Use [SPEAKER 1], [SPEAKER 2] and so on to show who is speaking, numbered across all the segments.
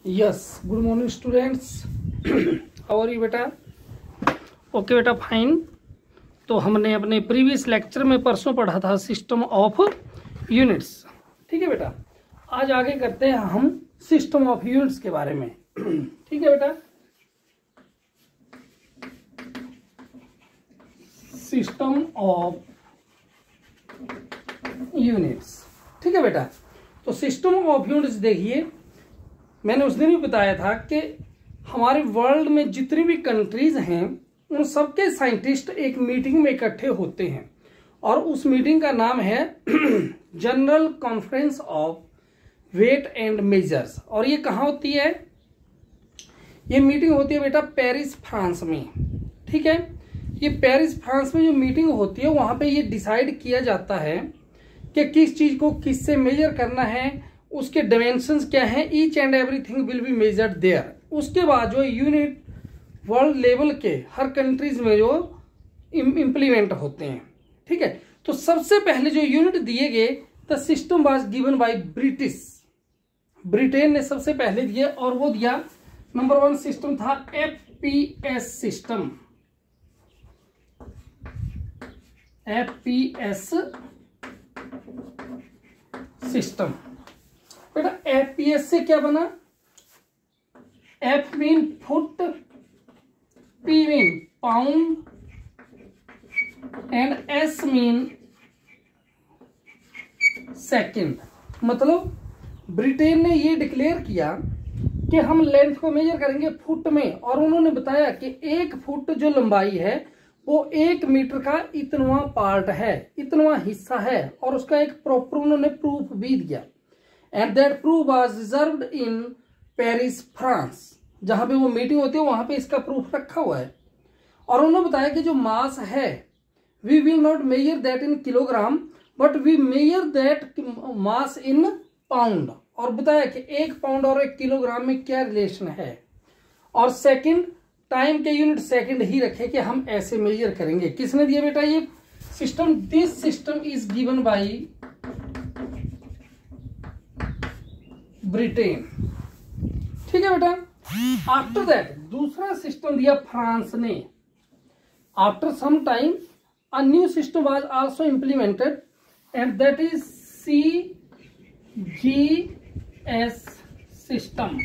[SPEAKER 1] Yes, good morning students. How are you बेटा? Okay बेटा, fine. तो हमने अपने प्रीवियस लेक्चर में परसों पढ़ा था सिस्टम ऑफ यूनिट्स। ठीक है बेटा, आज आगे करते हैं हम सिस्टम ऑफ यूनिट्स के बारे में। ठीक है बेटा, सिस्टम ऑफ यूनिट्स। ठीक है बेटा, तो सिस्टम ऑफ यूनिट्स देखिए, मैंने उस दिन भी बताया था कि हमारे वर्ल्ड में जितनी भी कंट्रीज हैं उन सबके साइंटिस्ट एक मीटिंग में इकट्ठे होते हैं और उस मीटिंग का नाम है general conference of weight and measures. और ये कहाँ होती है? ये मीटिंग होती है बेटा पेरिस फ्रांस में। ठीक है, ये पेरिस फ्रांस में जो मीटिंग होती है वहां पे ये डिसाइड किया जाता है कि किस चीज को किससे मेजर करना है, उसके डायमेंशंस क्या हैं, each and everything will be measured there. उसके बाद जो यूनिट वर्ल्ड लेवल के हर कंट्रीज में जो इम्प्लीमेंट होते हैं। ठीक है, तो सबसे पहले जो यूनिट दिए गए the system was given by British. Britain ने सबसे पहले दिया और वो दिया नंबर 1 सिस्टम था FPS सिस्टम। FPS सिस्टम बेटा, FPS से क्या बना? F mean foot, P mean pound and S mean second. मतलब ब्रिटेन ने ये डिक्लेयर किया कि हम लेंथ को मेजर करेंगे फुट में, और उन्होंने बताया कि 1 फुट जो लंबाई है वो 1 मीटर का इतनवा पार्ट है, इतनवा हिस्सा है, और उसका एक प्रॉपर उन्होंने प्रूफ भी दिया। And that proof was reserved in Paris France. जहां पे वो मीटिंग होती है वहां पे इसका प्रूफ रखा हुआ है। और उन्होंने बताया कि जो मास है we will not measure that in kilogram but we measure that mass in pound. और बताया कि 1 पाउंड और 1 किलोग्राम में क्या रिलेशन है। और सेकंड, टाइम के यूनिट सेकंड ही रखे कि हम ऐसे मेजर करेंगे। किसने दिया बेटा ये system? This system is given by Britain. ठीक है बेटा, आफ्टर दैट दूसरा सिस्टम दिया फ्रांस ने। After some time a new system was also implemented and that is CGS system.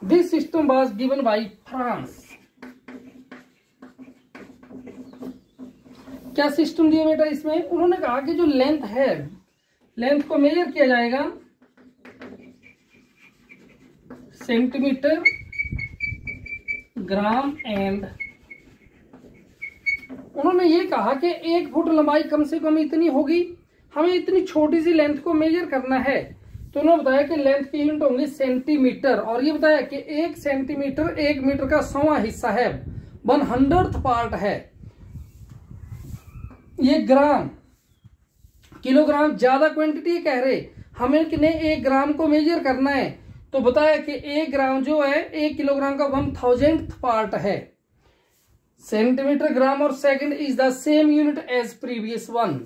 [SPEAKER 1] This system was given by France. क्या system दिया बेटा इसमें? उन्होंने कहा कि जो लेंथ है, लेंथ को मेजर किया जाएगा सेंटीमीटर, ग्राम एंड। उन्होंने ये कहा कि 1 फुट लंबाई कम से कम इतनी होगी, हमें इतनी छोटी सी लेंथ को मेजर करना है। तो उन्होंने बताया कि लेंथ की यूनिट होंगी सेंटीमीटर, और ये बताया कि 1 सेंटीमीटर 1 मीटर का 100वां हिस्सा है, 100th पार्ट है। ये ग्राम, किलोग्राम ज्यादा क्वांटिटी कह रहे, हमें कितने 1 ग्राम को मेजर करना है। तो बताया कि 1 ग्राम जो है 1 किलोग्राम का 1000th पार्ट है। सेंटीमीटर, ग्राम और second is the same unit as previous one,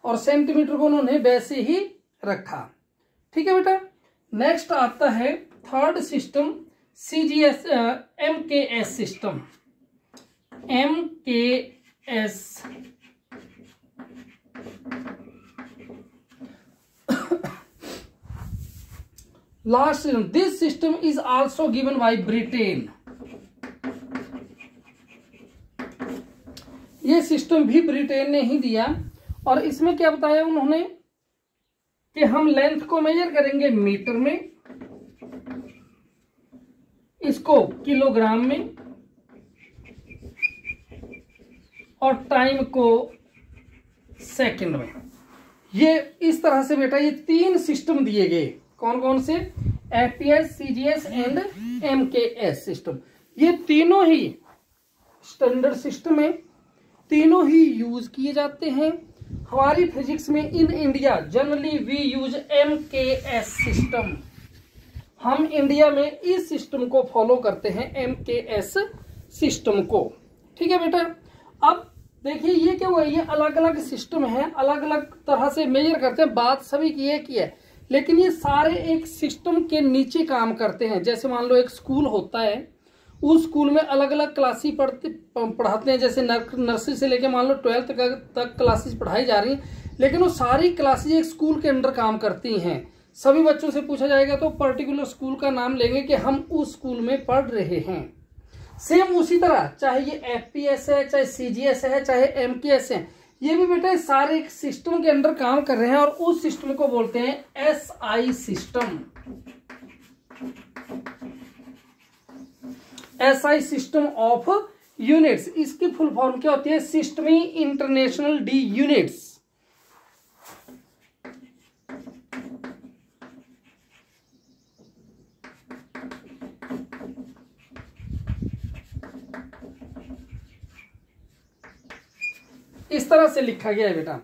[SPEAKER 1] और सेंटीमीटर को उन्होंने वैसे ही रखा। ठीक है बेटा, नेक्स्ट आता है third system CGS MKS system. MKS last, this system is also given by Britain. ये सिस्टम भी ब्रिटेन ने ही दिया, और इसमें क्या बताया उन्होंने कि हम लेंथ को मेजर करेंगे मीटर में, इसको किलोग्राम में, और टाइम को सेकंड में। ये इस तरह से बेटा ये 3 सिस्टम दिए गए। कौन कौन से? FPS, CGS and MKS system. ये तीनों ही स्टैंडर्ड सिस्टम है, तीनों ही यूज किए जाते हैं हमारी फिजिक्स में। In India generally we use MKS system. हम इंडिया में इस सिस्टम को फॉलो करते हैं, MKS सिस्टम को। ठीक है बेटा, अब देखिए ये क्या हुआ, ये अलग अलग सिस्टम है, अलग अलग तरह से मेजर करते हैं, बात सभी की एक ही है, लेकिन ये सारे एक सिस्टम के नीचे काम करते हैं। जैसे मान लो एक स्कूल होता है, उस स्कूल में अलग अलग क्लासेस पढ़ाते हैं, जैसे नर्सरी से लेके मान लो 12th तक क्लासेस पढ़ाई जा रही हैं, लेकिन वो सारी क्लासेस एक स्कूल के अंडर काम करती हैं। सभी बच्चों से पूछा जाएगा तो पर्टिकुलर स्कूल का नाम लेंगे कि हम उस स्कूल में पढ़ रहे हैं। सेम उसी तरह चाहे ये एफपीएस है, चाहे सीजीएस है, चाहे एमकेएस है, ये भी बेटा सारे एक सिस्टम के अंदर काम कर रहे हैं और उस सिस्टम को बोलते हैं SI system. SI system of units, इसकी फुल फॉर्म क्या होती है? सिस्टमी इंटरनेशनल डी यूनिट्स। इस तरह से लिखा गया है बेटा,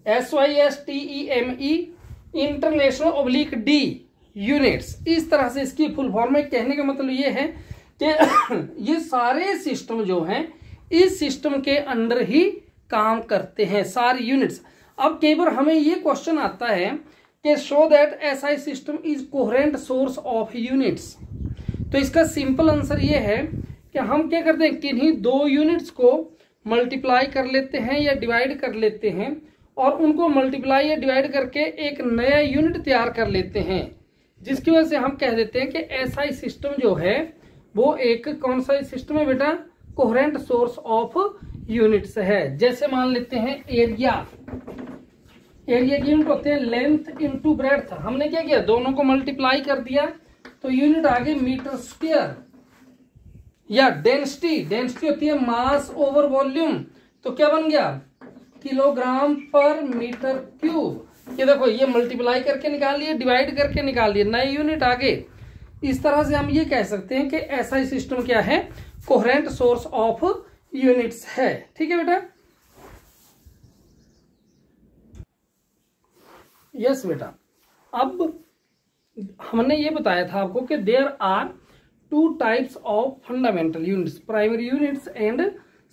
[SPEAKER 1] SYSTEME international oblique D units. इस तरह से इसकी फुल फॉर्म में कहने का मतलब ये है कि ये सारे सिस्टम जो हैं इस सिस्टम के अंदर ही काम करते हैं, सारी यूनिट्स। अब कई बार हमें ये क्वेश्चन आता है कि show that SI system is coherent source of units. तो इसका सिंपल आंसर ये है कि हम क्या करते हैं, किन्हीं दो यूनिट्स को मल्टीप्लाई कर लेते हैं या डिवाइड कर लेते हैं और उनको मल्टीप्लाई या डिवाइड करके एक नया यूनिट तैयार कर लेते हैं, जिसकी वजह से हम कह देते हैं कि एसआई सिस्टम जो है वो एक कौन सा सिस्टम है बेटा? कोहेरेंट सोर्स ऑफ यूनिट्स है। जैसे मान लेते हैं एरिया, एरिया की यूनिट होते हैं लेंथ इनटू ब्रेड्थ। हमने क्या किया, दोनों को मल्टीप्लाई कर दिया तो यूनिट आ गई मीटर स्क्वायर। या डेंसिटी, डेंसिटी होती है मास ओवर वॉल्यूम, तो क्या बन गया? किलोग्राम पर मीटर क्यूब। ये देखो, ये मल्टीप्लाई करके निकाल लिए, डिवाइड करके निकाल लिए, नए यूनिट आ गए। इस तरह से हम ये कह सकते हैं कि एसआई सिस्टम क्या है? कोहेरेंट सोर्स ऑफ यूनिट्स है। ठीक है बेटा? यस बेटा। अब हमने ये बताया था आपको कि there are two types of fundamental units, primary units and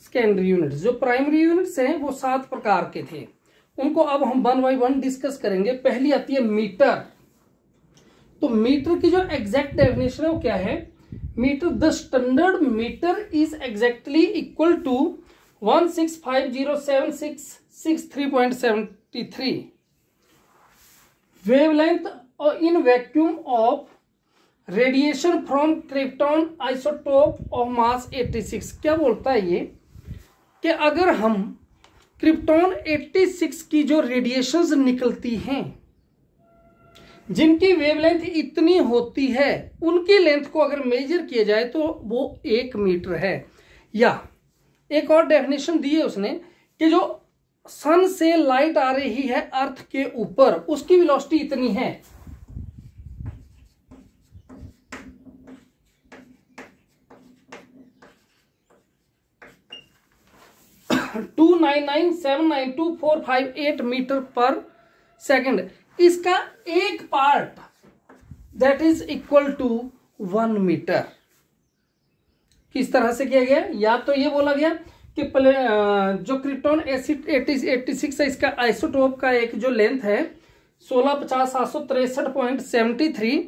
[SPEAKER 1] secondary units. जो प्राइमरी यूनिट्स हैं वो 7 प्रकार के थे, उनको अब हम 1 बाय 1 डिस्कस करेंगे। पहली आती है मीटर। तो मीटर की जो एग्जैक्ट डेफिनेशन है वो क्या है? Metre, the standard metre is exactly equal to 165076663.73 wavelength in vacuum of radiation from krypton isotope of mass 86। क्या बोलता है ये कि अगर हम क्रिप्टॉन 86 की जो रेडिएशंस निकलती हैं, जिनकी वेवलेंथ इतनी होती है, उनकी लेंथ को अगर मेजर किया जाए तो वो 1 मीटर है। या एक और डेफिनेशन दी है उसने कि जो सन से लाइट आ रही है अर्थ के ऊपर, उसकी वेलोसिटी इतनी है। To 99792,458 metre per second. इसका एक part that is equal to 1 metre. किस तरह से किया गया? या तो ये बोला गया कि जो क्रिप्टॉन 86 है, इसका आइसोटोप का एक जो लेंथ है 1650763.73,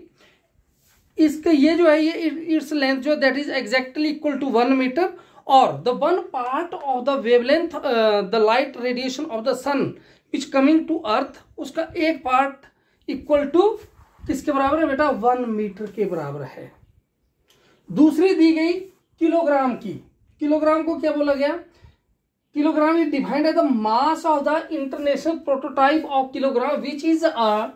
[SPEAKER 1] इसका ये जो है, ये इट्स लेंथ जो that is exactly equal to 1 metre. और the one part of the wavelength the light radiation of the sun which coming to earth, उसका एक पार्ट इक्वल टू किसके बराबर है बेटा? 1 मीटर के बराबर है। दूसरी दी गई किलोग्राम की। किलोग्राम को क्या बोला गया? Kilogram is defined as the mass of the international prototype of kilogram which is a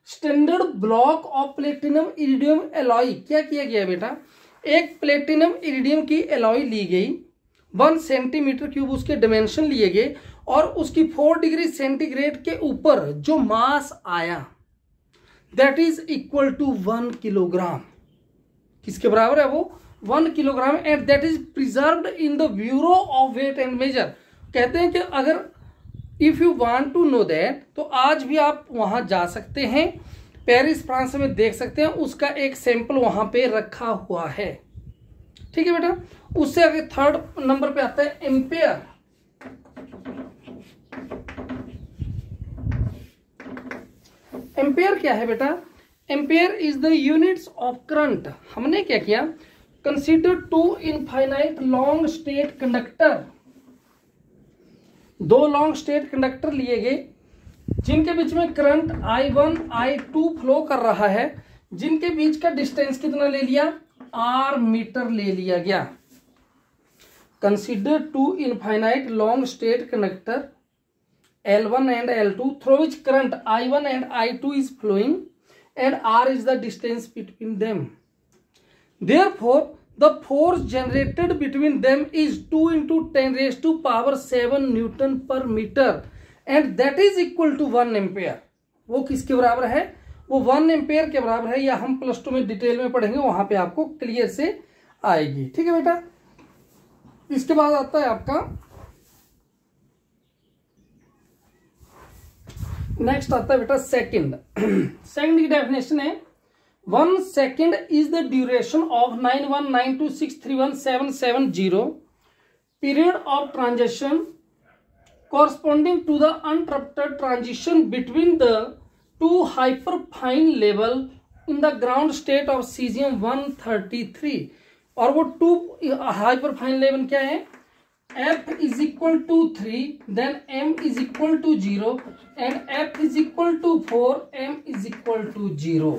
[SPEAKER 1] standard block of platinum iridium alloy. क्या किया गया बेटा? एक प्लेटिनम इरिडियम की एलॉय ली गई, 1 सेंटीमीटर क्यूब उसके डिमेंशन लिए गए और उसकी 4 डिग्री सेंटीग्रेड के ऊपर जो मास आया that is equal to 1 kilogram. किसके बराबर है वो? 1 kilogram. And that is preserved in the bureau of weight and measure. कहते हैं कि अगर if you want to know that, तो आज भी आप वहां जा सकते हैं, पेरिस फ्रांस में देख सकते हैं, उसका एक सैंपल वहां पे रखा हुआ है। ठीक है बेटा? उससे आगे 3rd नंबर पे आता है एम्पेयर। एम्पेयर क्या है बेटा? Ampere is the units of current. हमने क्या किया, consider two infinite long straight conductor, दो लॉन्ग स्टेट कंडक्टर लिए गए जिनके बीच में करंट I1 I2 फ्लो कर रहा है, जिनके बीच का डिस्टेंस कितना ले लिया, R मीटर ले लिया गया। Consider two infinite long straight conductor L1 and L2 through which current I1 and I2 is flowing and R is the distance between them. Therefore, the force generated between them is 2 into 10 raised to power 7 Newton per meter and that is equal to 1 ampere. वो किसके बराबर है? वो 1 ampere के बराबर है, या हम +2 में डिटेल में पढ़ेंगे, वहां पे आपको क्लियर से आएगी। ठीक है बेटा। इसके बाद आता है आपका नेक्स्ट आता है बेटा सेकंड। सेकंड की डेफिनेशन है 1 second is the duration of 9192631770 period of transition corresponding to the uninterrupted transition between the two hyperfine level in the ground state of cesium 133। और वो टू हाइपरफाइन लेवल क्या है, F is equal to 3, then M is equal to 0 and F is equal to 4, M is equal to 0।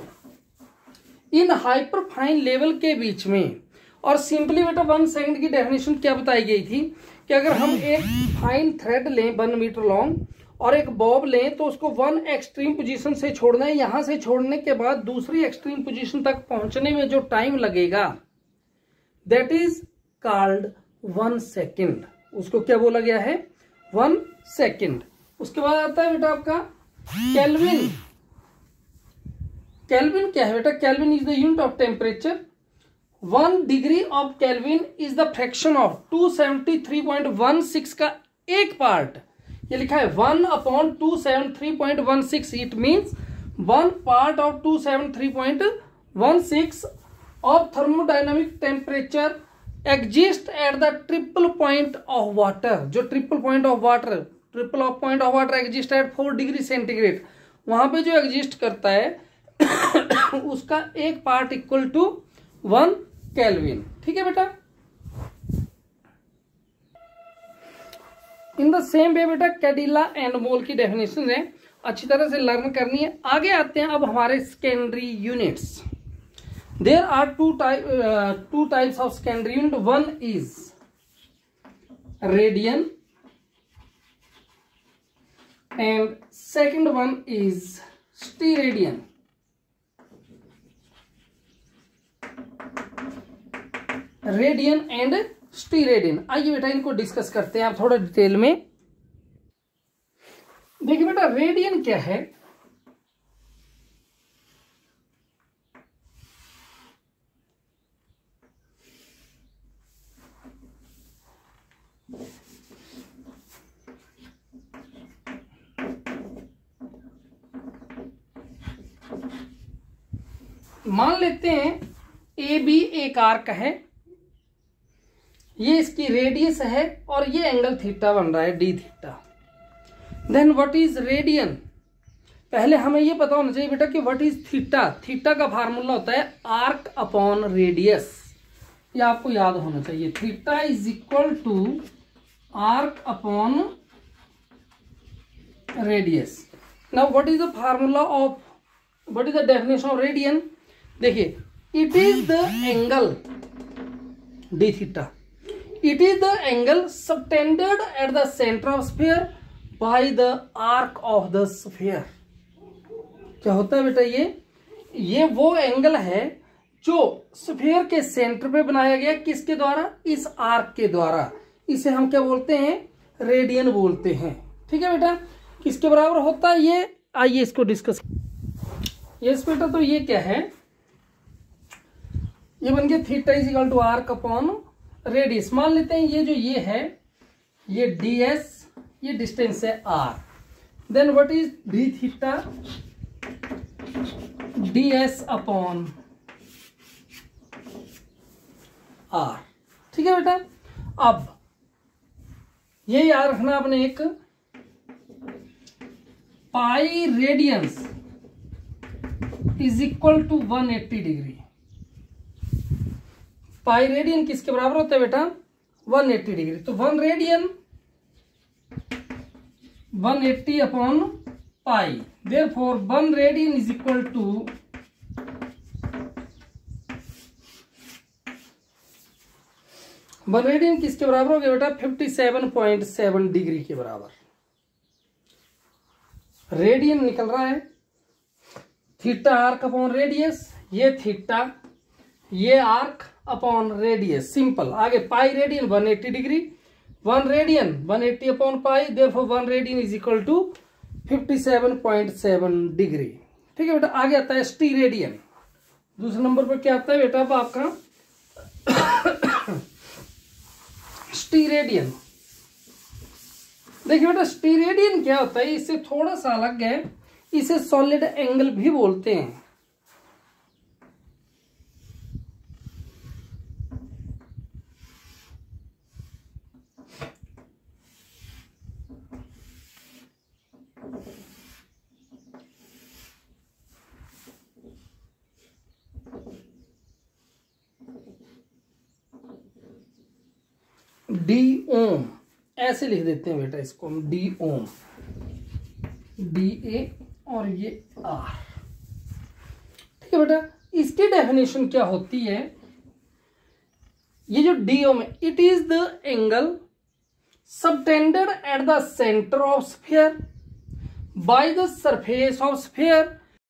[SPEAKER 1] In hyperfine level के बीच में, और simply बेटा 1 second की definition क्या बताई गई थी कि अगर हम एक फाइन थ्रेड लें 1 मीटर लॉन्ग और एक बॉब लें तो उसको 1 एक्सट्रीम पोजीशन से छोड़ना है, यहां से छोड़ने के बाद दूसरी एक्सट्रीम पोजीशन तक पहुंचने में जो टाइम लगेगा दैट इज कॉल्ड 1 सेकेंड। उसको क्या बोला गया है, 1 सेकेंड। उसके बाद आता है बेटा आपका केल्विन। केल्विन क्या है बेटा? Kelvin is the unit of temperature. 1 degree of Kelvin is the fraction of 273.16 का एक पार्ट। ये लिखा है 1/273.16। It means 1 part of 273.16 of thermodynamic temperature exist at the triple point of water. जो triple point of water exist at 4 degree centigrade, वहां पे जो exist करता है उसका एक पार्ट इक्वल टू 1 केल्विन। ठीक है बेटा। इन द सेम वे बेटा कैडिला एंड मोल की डेफिनेशन है, अच्छी तरह से लर्न करनी है। आगे आते हैं अब हमारे secondary units. There are two types of secondary unit. One is radian and second one is steradian. Radian and steradian. आइए बेटा इनको डिस्कस करते हैं आप थोड़ा डिटेल में। देखिए बेटा रेडियन क्या है? मान लेते हैं ए बी एक आर्क है, ये इसकी रेडियस है और ये एंगल थीटा बन रहा है d theta. Then what is radian? पहले हमें ये पता होना चाहिए बेटा कि व्हाट इज थीटा। थीटा का फार्मूला होता है आर्क अपॉन रेडियस, ये आपको याद होना चाहिए। Theta is equal to arc upon radius. Now what is the formula of, what is the definition of radian? देखिए it is the angle d theta, it is the angle subtended at the center of sphere by the arc of the sphere। क्या होता है बेटा? ये वो angle है जो sphere के सेंटर पे बनाया गया, किसके द्वारा? इस आर्क के द्वारा। इसे हम क्या बोलते हैं? रेडियन बोलते हैं। ठीक है बेटा। किसके बराबर होता है ये? आइए इसको डिस्कस। यस बेटा, तो ये क्या है? ये बन गया theta is equal to arc upon radius. मान लेते हैं ये जो ये है ये ds, ये डिस्टेंस है r। Then what is d theta? ds upon r। ठीक है बेटा। अब ये याद रखना आपने, एक pi radians is equal to 180 degree. Pi radian किसके बराबर होता है बेटा? 180 डिग्री। तो 1 radian 180 upon pi, therefore 1 radian is equal to 1 radian किसके बराबर हो गया बेटा? 57.7 डिग्री के बराबर। रेडियन निकल रहा है, थीटा आर्क अपॉन रेडियस, ये थीटा, ये आर्क अपॉन रेडियस, सिंपल। आगे pi radian 180 degree, 1 radian 180 upon pi, therefore 1 radian is equal to 57.7 degree. ठीक है बेटा। आगे आता है स्टी रेडियन। दूसरे नंबर पर क्या आता है बेटा अब आपका? स्टी रेडियन। देखिए बेटा, स्टी रेडियन क्या होता है? इससे थोड़ा सा अलग है, इसे सॉलिड एंगल भी बोलते हैं। डी ओम ऐसे लिख देते हैं बेटा इसको हम, डी ओम, डी ए और ये आर। ठीक है बेटा। इसकी डेफिनेशन क्या होती है? ये जो डी ओम है, it is the angle subtended at the centre of sphere by the surface of sphere